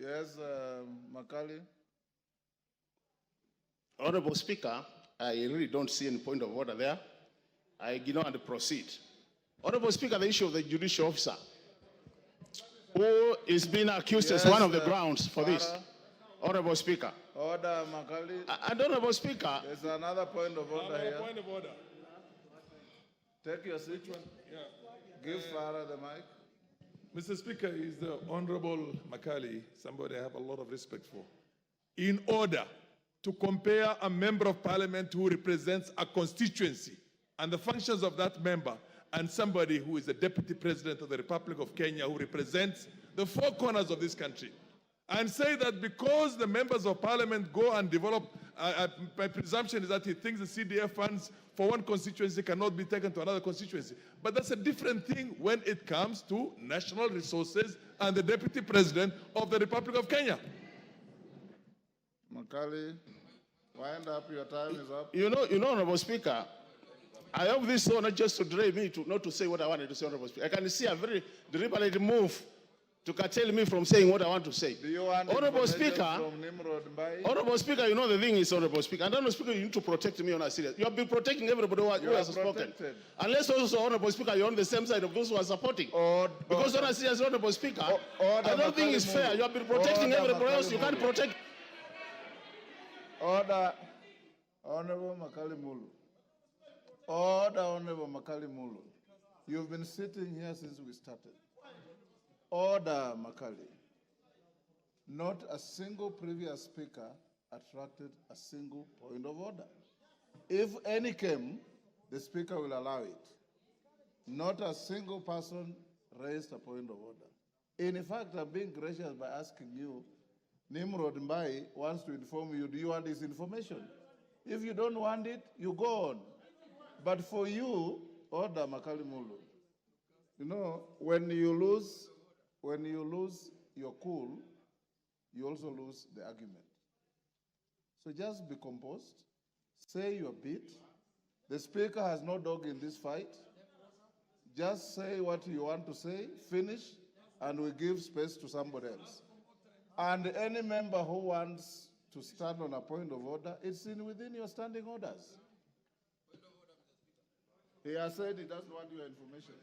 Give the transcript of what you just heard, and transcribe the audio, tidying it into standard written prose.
Yes, Makali. Honorable Speaker, I really don't see any point of order there. I ignore and proceed. Honorable Speaker, the issue of the judicial officer, who is being accused as one of the grounds for this. Honorable Speaker. Order, Makali. And Honorable Speaker. There's another point of order here. Point of order. Take your seat. Yeah. Give Farah the mic. Mr. Speaker, is the Honorable Makali, somebody I have a lot of respect for. In order to compare a member of parliament who represents a constituency and the functions of that member and somebody who is the deputy president of the Republic of Kenya who represents the four corners of this country, and say that because the members of parliament go and develop, my presumption is that he thinks the CDF funds for one constituency cannot be taken to another constituency. But that's a different thing when it comes to national resources and the deputy president of the Republic of Kenya. Makali, wind up, your time is up. You know, Honorable Speaker, I have this honor just to delay me not to say what I wanted to say, Honorable Speaker. I can see a very deliberate move to curtail me from saying what I want to say. Do you want Honorable Speaker, from Nimrod Mbai? Honorable Speaker, you know the thing is, Honorable Speaker, and Honorable Speaker, you need to protect me on a serious. You have been protecting everybody who has spoken. Unless also, Honorable Speaker, you're on the same side of those who are supporting. Because on a serious, Honorable Speaker, I don't think it's fair. You have been protecting everybody else. You can't protect. Order, Honorable Makali Mulu. Order, Honorable Makali Mulu. You've been sitting here since we started. Order, Makali. Not a single previous speaker attracted a single point of order. If any came, the speaker will allow it. Not a single person raised a point of order. In fact, I'm being gracious by asking you, Nimrod Mbai wants to inform you, do you want this information? If you don't want it, you go on. But for you, order, Makali Mulu. You know, when you lose your cool, you also lose the argument. So just be composed, say your bit. The speaker has no dog in this fight. Just say what you want to say, finish, and we give space to somebody else. And any member who wants to stand on a point of order, it's within your standing orders. He has said he doesn't want your information.